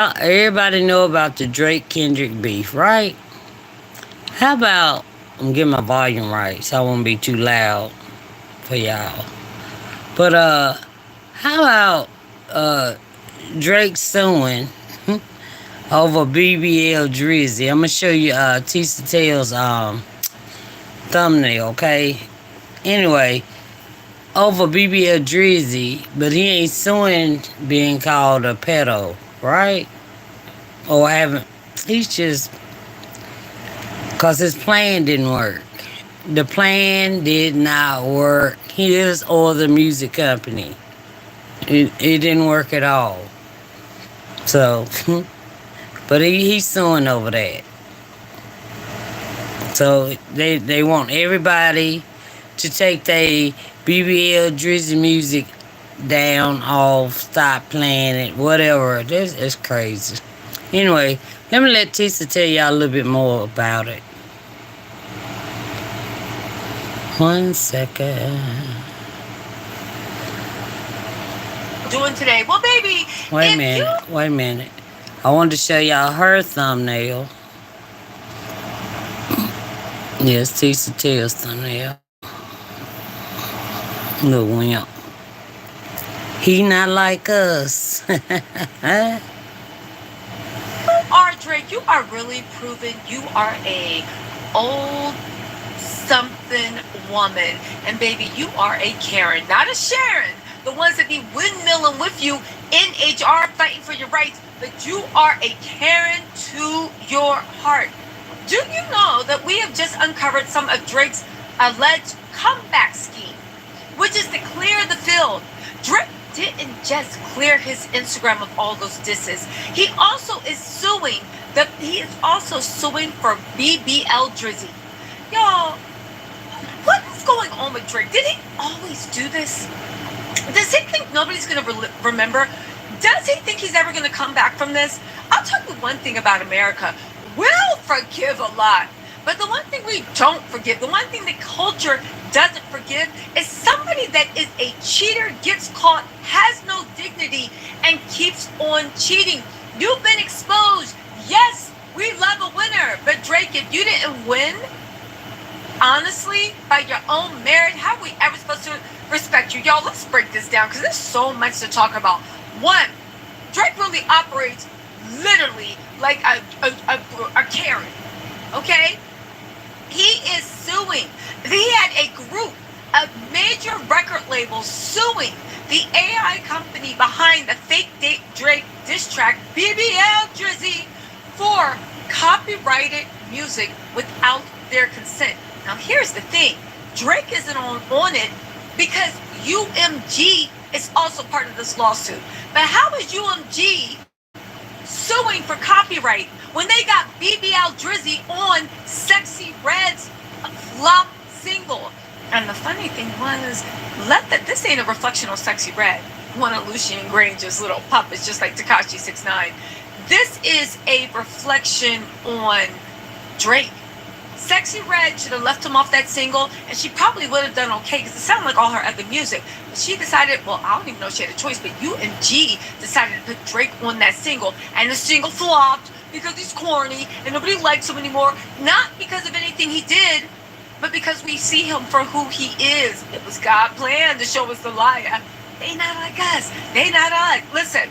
Everybody know about the Drake Kendrick beef, right? How about I'm getting my volume right so I won't be too loud for y'all. But how about uh Drake suing over BBL Drizzy? I'm gonna show you Tisa Tale's thumbnail, okay? Anyway, over BBL Drizzy, but he ain't suing being called a pedo, right? Or haven't. He's just because his plan didn't work. The plan did not work. His or the music company. It didn't work at all. So, but he's suing over that. So they want everybody to take their BBL Drizzy music down, off, stop playing it, whatever. This is crazy. Anyway, let me let Tisa tell y'all a little bit more about it. 1 second. Doing today? Well, baby, Wait a minute. Wait a minute. I wanted to show y'all her thumbnail. Yes, Tisa Tale's thumbnail. Little wimp. He not like us. are Drake, you are really proven you are a old something woman. And baby, you are a Karen, not a Sharon. The ones that be windmilling with you in HR fighting for your rights, but you are a Karen to your heart. Do you know that we have just uncovered some of Drake's alleged comeback scheme, which is to clear the field? Drake didn't just clear his Instagram of all those disses. He also is suing for BBL Drizzy. Y'all, what is going on with Drake? Did he always do this? Does he think nobody's going to remember? Does he think he's ever going to come back from this? I'll tell you one thing about America. We'll forgive a lot. But the one thing we don't forgive, the one thing the culture doesn't forgive, is somebody that is a cheater, gets caught, has no dignity, and keeps on cheating. You've been exposed. Yes, we love a winner. But Drake, if you didn't win, honestly, by your own merit, how are we ever supposed to respect you? Y'all, let's break this down because there's so much to talk about. One, Drake really operates literally like a Karen, okay? He is suing. He had a group of major record labels suing the AI company behind the fake Drake diss track BBL Drizzy for copyrighted music without their consent. Now here's the thing. Drake isn't on it because UMG is also part of this lawsuit. But how is UMG suing for copyright when they got BBL Drizzy on Sexy Red's flop single? And the funny thing was, this ain't a reflection on Sexy Red, one of Lucian Grange's little puppets, just like Tekashi 6ix9ine. This is a reflection on Drake. Sexy Red should have left him off that single, and she probably would have done okay because it sounded like all her other music. But she decided, well, I don't even know if she had a choice, but UMG decided to put Drake on that single, and the single flopped because he's corny and nobody likes him anymore. Not because of anything he did, but because we see him for who he is. It was God's plan to show us the liar. They not like us. They not us. Listen,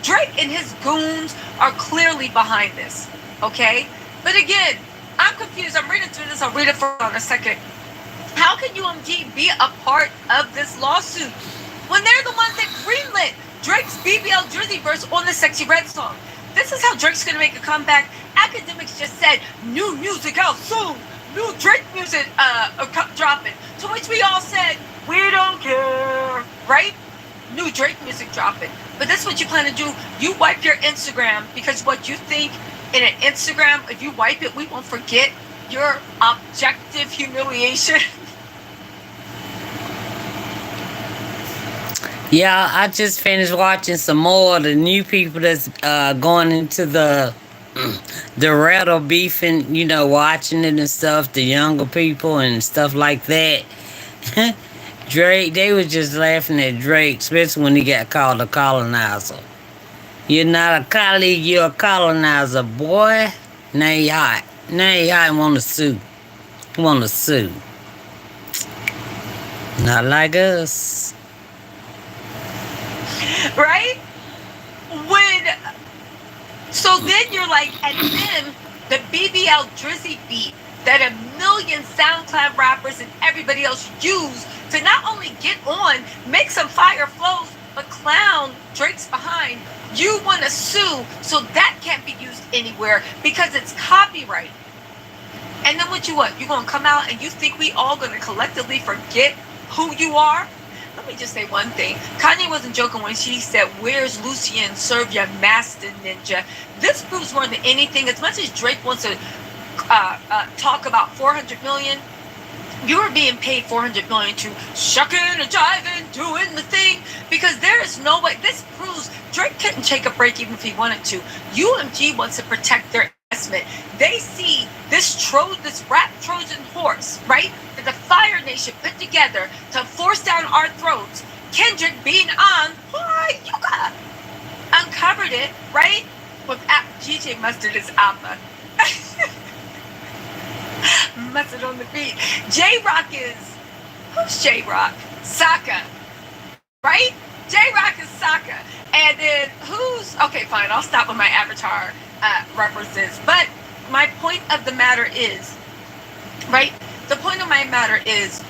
Drake and his goons are clearly behind this, okay? But again, I'm confused. I'm reading through this. I'll read it for in a second. How can UMG be a part of this lawsuit when they're the ones that greenlit Drake's BBL Drizzy verse on the Sexy Red song? This is how Drake's going to make a comeback. Academics just said, new music out soon. New Drake music dropping. To which we all said, we don't care. Right? New Drake music dropping. But this is what you plan to do. You wipe your Instagram because what you think in an Instagram, if you wipe it, we won't forget your objective humiliation. Yeah, I just finished watching some more of the new people that's going into the rattle beefing, watching it and stuff, the younger people and stuff like that. Drake, they was just laughing at Drake, especially when he got called a colonizer. You're not a colleague, you're a colonizer, boy. Now he hot. Now he hot and want to sue. Want to sue. Not like us. Right? So then you're like, and then the BBL DIZZY beat that a million SoundCloud rappers and everybody else use to not only get on, make some fire flows, but clown Drake's behind. You want to sue, so that can't be used anywhere because it's copyright. And then what you want? You're going to come out and you think we all going to collectively forget who you are? Let me just say one thing. Kanye wasn't joking when she said, "Where's Lucien? Serve your master, ninja." This proves more than anything. As much as Drake wants to talk about 400 million, you are being paid 400 million to shucking and jiving, doing the thing, because there is no way. This proves Drake couldn't take a break even if he wanted to. UMG wants to protect their investment. They see this rap Trojan horse, right? That the Fire Nation put together to force down our throats. Kendrick being on, why you got uncovered it, right? With DJ Mustard is Alpha. Mustard on the beat. J-Rock is, who's J-Rock? Sokka, right? J-Rock is Sokka. And then okay, fine, I'll stop with my Avatar references. But my point of the matter is, right? The point of my matter is,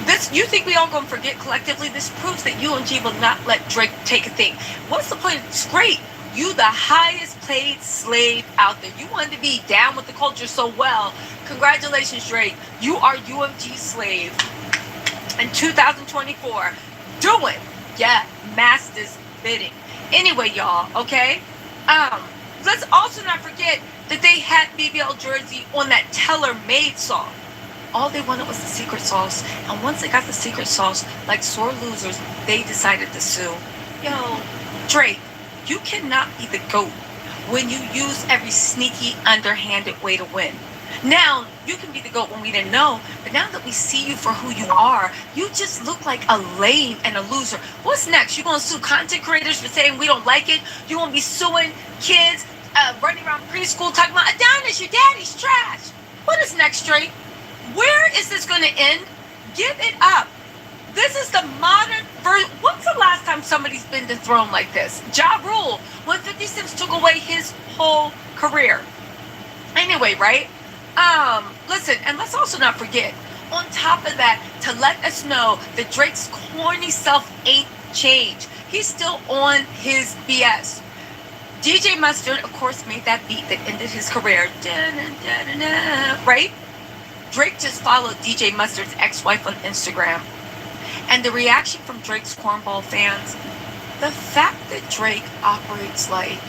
this, you think we all gonna forget collectively? This proves that UMG will not let Drake take a thing. What's the point? It's great. You the highest paid slave out there. You wanted to be down with the culture so well. Congratulations, Drake. You are UMG slave in 2024. Doing, yeah, master's bidding. Anyway, y'all, okay? Let's also not forget that they had BBL DIZZY on that Teller Made song. All they wanted was the secret sauce. And once they got the secret sauce, like sore losers, they decided to sue. Yo, Drake, you cannot be the GOAT when you use every sneaky, underhanded way to win. Now, you can be the GOAT when we didn't know, but now that we see you for who you are, you just look like a lame and a loser. What's next? You gonna sue content creators for saying we don't like it? You gonna be suing kids running around preschool talking about, Adonis, your daddy's trash. What is next, Drake? Where is this gonna end? Give it up. This is the modern version. When's the last time somebody's been dethroned like this? Ja Rule, when 50 Cent took away his whole career. Anyway, right? Listen, and let's also not forget, on top of that, to let us know that Drake's corny self ain't changed. He's still on his BS. DJ Mustard, of course, made that beat that ended his career. Right? Drake just followed DJ Mustard's ex-wife on Instagram. And the reaction from Drake's cornball fans, the fact that Drake operates like,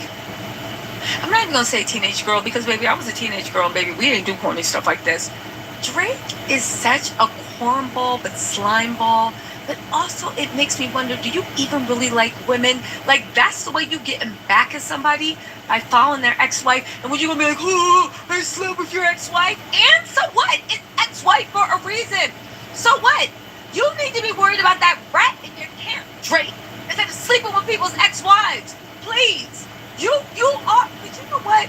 I'm not even going to say teenage girl, because, baby, I was a teenage girl, baby. We didn't do corny stuff like this. Drake is such a cornball, but slime ball. But also, it makes me wonder, do you even really like women? Like, that's the way you get back at somebody? By following their ex-wife? And when you going to be like, oh, I slept with your ex-wife? And so what? It's ex-wife for a reason. So what? You need to be worried about that rat in your camp, Drake, instead of sleeping with people's ex-wives. Please. You are, but you know what?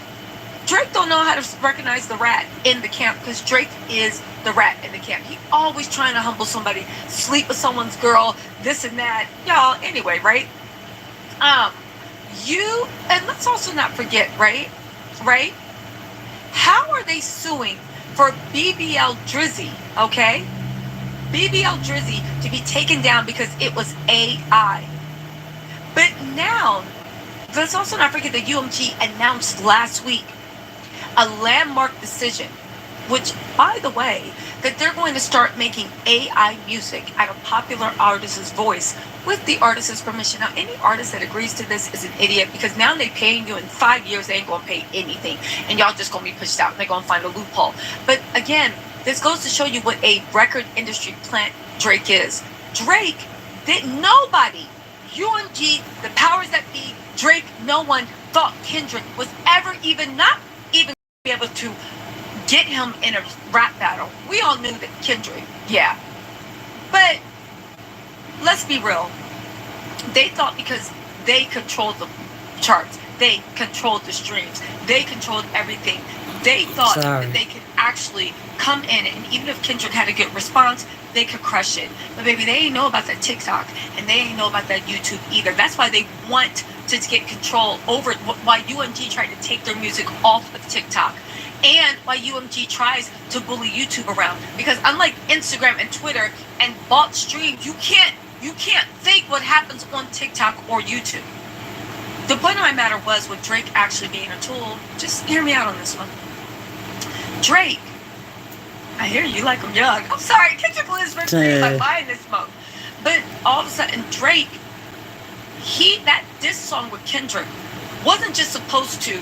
Drake don't know how to recognize the rat in the camp, because Drake is the rat in the camp. He always trying to humble somebody, sleep with someone's girl, this and that. Y'all, anyway, right? And let's also not forget, right? How are they suing for BBL DIZZY, okay? BBL DIZZY to be taken down because it was AI. But now, let's also not forget that UMG announced last week a landmark decision, which, by the way, that they're going to start making AI music out of popular artist's voice with the artist's permission. Now, any artist that agrees to this is an idiot, because now they're paying you. In 5 years, they ain't going to pay anything, and y'all just going to be pushed out, and they're going to find a loophole. But again, this goes to show you what a record industry plant Drake is. Drake nobody, UMG, the powers that be, Drake, no one thought Kendrick was ever not even be able to get him in a rap battle. We all knew that Kendrick, yeah. But let's be real. They thought because they controlled the charts. They controlled the streams. They controlled everything. They thought that they could actually come in, and even if Kendrick had a good response, they could crush it. But baby, they ain't know about that TikTok, and they ain't know about that YouTube either. That's why they want to get control over why UMG tried to take their music off of TikTok. And why UMG tries to bully YouTube around. Because unlike Instagram and Twitter and bought streams, you can't think what happens on TikTok or YouTube. The point of my matter was with Drake actually being a tool, just hear me out on this one. Drake, I hear you like him young. I'm sorry, Kendrick Elizabeth is like buying this smoke. But all of a sudden, Drake, that diss song with Kendrick wasn't just supposed to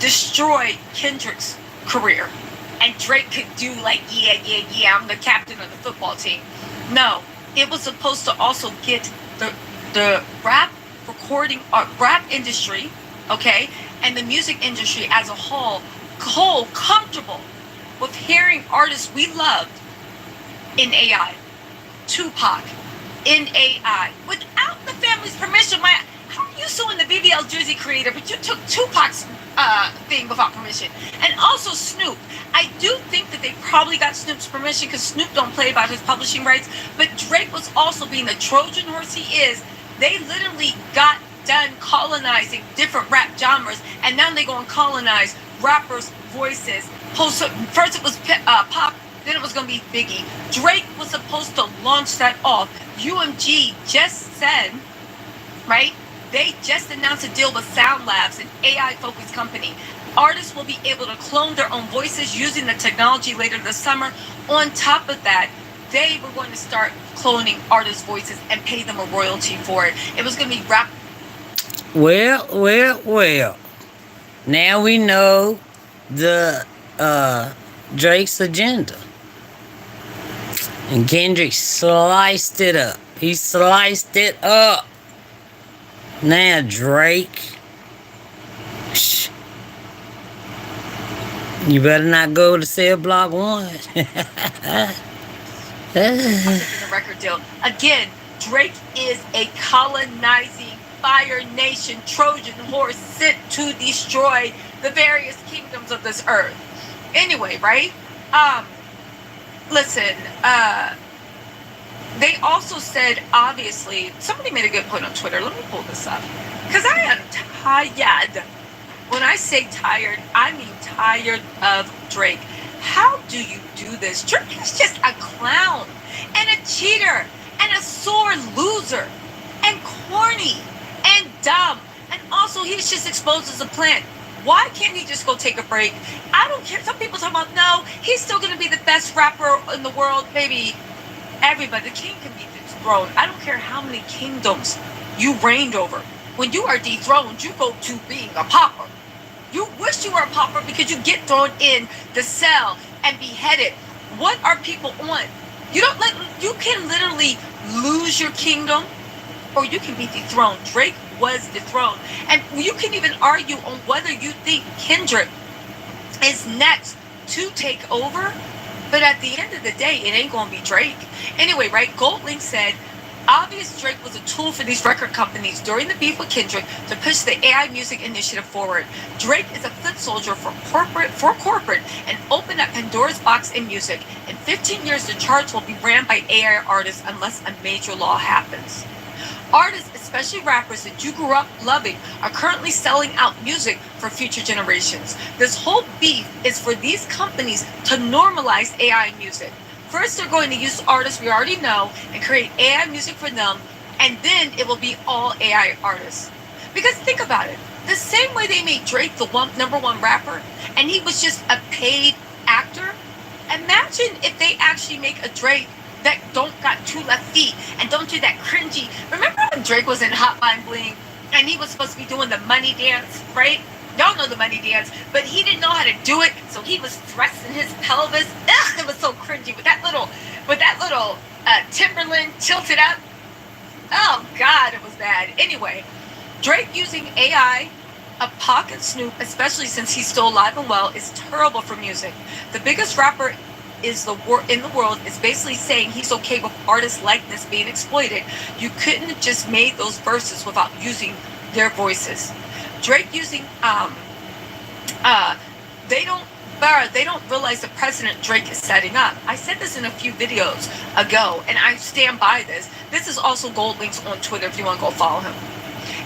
destroy Kendrick's career. And Drake could do like, yeah, I'm the captain of the football team. No, it was supposed to also get the rap recording rap industry, okay, and the music industry as a whole comfortable with hearing artists we loved in AI. Tupac in AI without the family's permission. How are you suing the BBL DIZZY creator, but you took Tupac's thing without permission? And also Snoop. I do think that they probably got Snoop's permission because Snoop don't play about his publishing rights, but Drake was also being the Trojan horse he is. They literally got done colonizing different rap genres, and now they go and colonize rappers' voices. First it was pop, then it was going to be Biggie. Drake was supposed to launch that off. UMG just said, right? They just announced a deal with Sound Labs, an AI-focused company. Artists will be able to clone their own voices using the technology later this summer. On top of that, they were going to start cloning artists' voices and pay them a royalty for it. It was going to be rap. Well. Now we know the Drake's agenda. And Kendrick sliced it up. He sliced it up. Now Drake, you better not go to Cell Block 1. The record deal. Again, Drake is a colonizing Fire Nation Trojan horse sent to destroy the various kingdoms of this earth. Anyway, right? Listen, they also said, obviously, somebody made a good point on Twitter. Let me pull this up. Because I am tired. When I say tired, I mean tired of Drake. How do you do this? Drake is just a clown and a cheater and a sore loser and corny and dumb. And also, he's just exposed as a plant. Why can't he just go take a break? I don't care. Some people talk about, no, he's still going to be the best rapper in the world. Baby, everybody, the king can be dethroned. I don't care how many kingdoms you reigned over. When you are dethroned, you go to being a pauper. You wish you were a pauper because you get thrown in the cell and beheaded. What are people on? You can literally lose your kingdom, or you can be dethroned. Drake was dethroned. And you can even argue on whether you think Kendrick is next to take over. But at the end of the day, it ain't going to be Drake. Anyway, right? Goldlink said, obvious Drake was a tool for these record companies during the beef with Kendrick to push the AI music initiative forward. Drake is a foot soldier for corporate and opened up Pandora's box in music. In 15 years, the charts will be ran by AI artists unless a major law happens. Artists, especially rappers that you grew up loving, are currently selling out music for future generations. This whole beef is for these companies to normalize AI music. First, they're going to use artists we already know and create AI music for them, and then it will be all AI artists. Because think about it. The same way they made Drake the number one rapper, and he was just a paid actor, imagine if they actually make a Drake that don't got two left feet and don't do that cringy. Remember when Drake was in Hotline Bling and he was supposed to be doing the money dance, right? Y'all know the money dance, but he didn't know how to do it, so he was thrusting his pelvis. Ugh, it was so cringy with that little Timberland tilted up. Oh God, it was bad. Anyway, Drake using AI, a Pac and Snoop, especially since he's still alive and well, is terrible for music. The biggest rapper in the world is basically saying he's okay with artists' likeness being exploited. You couldn't have just made those verses without using their voices. Drake using uh they don't they don't realize the precedent Drake is setting up. I said this in a few videos ago, and I stand by this. This is also Gold Links on Twitter if you want to go follow him.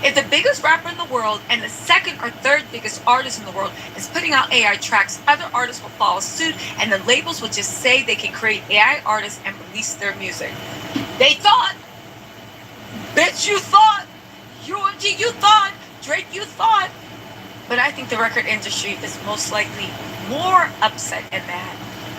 If the biggest rapper in the world and the second or third biggest artist in the world is putting out AI tracks, other artists will follow suit, and the labels will just say they can create AI artists and release their music. They thought, bitch, you thought, UMG, you thought, Drake, you thought. But I think the record industry is most likely more upset and mad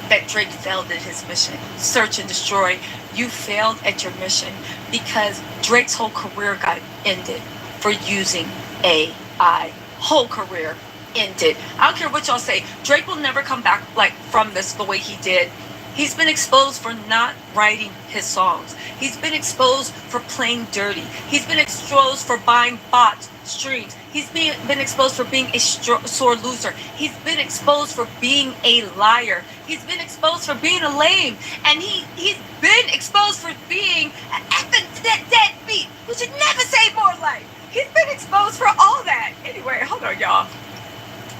that Drake failed at his mission. Search and destroy. You failed at your mission because Drake's whole career got ended for using AI. Whole career ended. I don't care what y'all say. Drake will never come back like from this the way he did. He's been exposed for not writing his songs. He's been exposed for playing dirty. He's been exposed for buying bot streams. He's been exposed for being a sore loser. He's been exposed for being a liar. He's been exposed for being a lame. And he's been exposed for being an effing deadbeat who should never save more life. He's been exposed for all that. Anyway, hold on, y'all.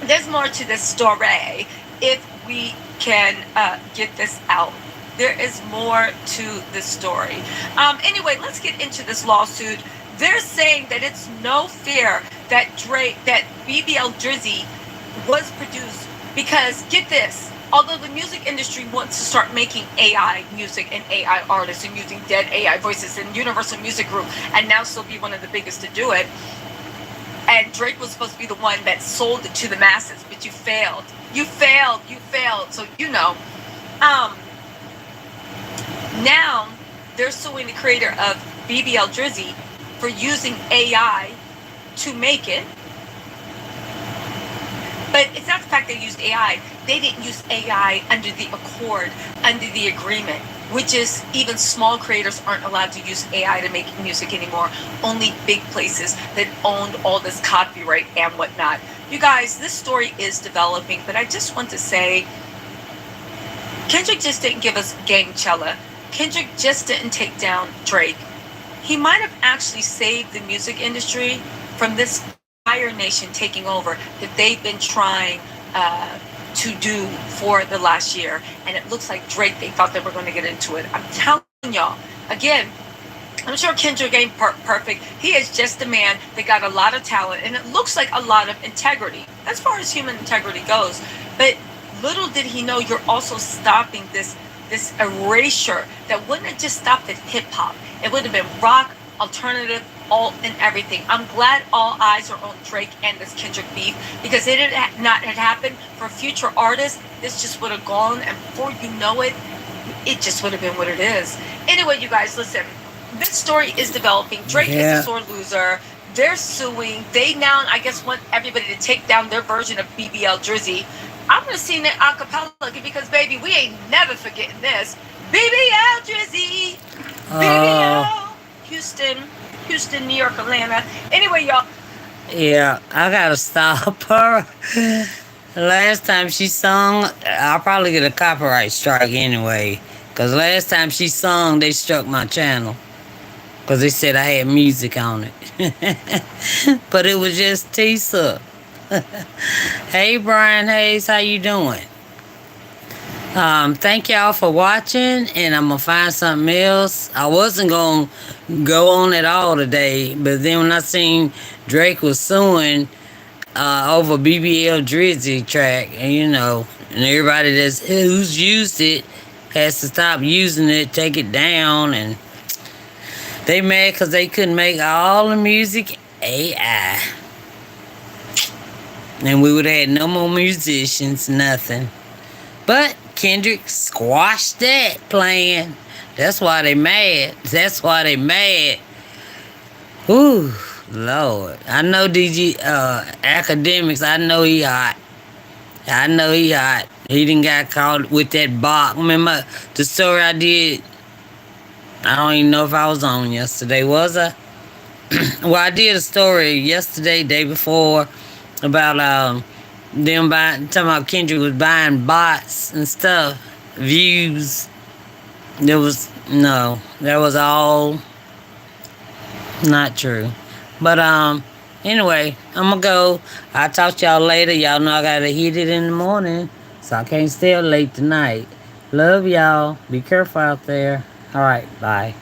There's more to this story if we can get this out. There is more to this story. Anyway, let's get into this lawsuit. They're saying that it's no fair that BBL DIZZY was produced because, get this, although the music industry wants to start making AI music and AI artists and using dead AI voices and Universal Music Group and now still be one of the biggest to do it, and Drake was supposed to be the one that sold it to the masses, but you failed. You failed. You failed. So, you know. Now, they're suing the creator of BBL DIZZY for using AI to make it. But it's not the fact they used AI. They didn't use AI under the accord, under the agreement, which is even small creators aren't allowed to use AI to make music anymore. Only big places that owned all this copyright and whatnot. You guys, this story is developing, but I just want to say, Kendrick just didn't give us Gangchella. Kendrick just didn't take down Drake. He might have actually saved the music industry from this Fire Nation taking over that they've been trying to do for the last year. And it looks like Drake, they thought they were going to get into it. I'm telling y'all, again, I'm sure Kendrick ain't perfect. He is just a man that got a lot of talent, and it looks like a lot of integrity as far as human integrity goes. But little did he know you're also stopping this erasure that wouldn't have just stopped at hip-hop. It would have been rock, alternative, alt, and everything. I'm glad all eyes are on Drake and this Kendrick beef, because if it had not had happened for future artists, this just would have gone, and before you know it, it just would have been what it is. Anyway, you guys, listen. This story is developing. Drake is a sore loser. They're suing. They now, I guess, want everybody to take down their version of BBL DIZZY. I'm going to sing it a cappella because, baby, we ain't never forgetting this. BBL DIZZY. BBL. Houston, New York, Atlanta. Anyway, y'all. Yeah, I got to stop her. Last time she sung, I'll probably get a copyright strike anyway. Because last time she sung, they struck my channel. Because they said I had music on it. But it was just Tisa. Hey, Brian Hayes, how you doing? Thank y'all for watching, and I'm going to find something else. I wasn't going to go on at all today, but then when I seen Drake was suing over BBL DIZZY track, and you know, and everybody who's used it has to stop using it, take it down, and they mad because they couldn't make all the music AI. And we would have had no more musicians, nothing. But Kendrick squashed that plan. That's why they mad. That's why they mad. Ooh, Lord. I know DG academics, I know he hot. I know he hot. He didn't got caught with that box. Remember the story I did? I don't even know if I was on yesterday, was I? Well, I did a story yesterday, day before, about them talking about Kendrick was buying bots and stuff, views. That was all not true. But Anyway, I'm gonna go. I'll talk to y'all later. Y'all know I gotta hit it in the morning, so I can't stay up late tonight. Love y'all. Be careful out there. All right, bye.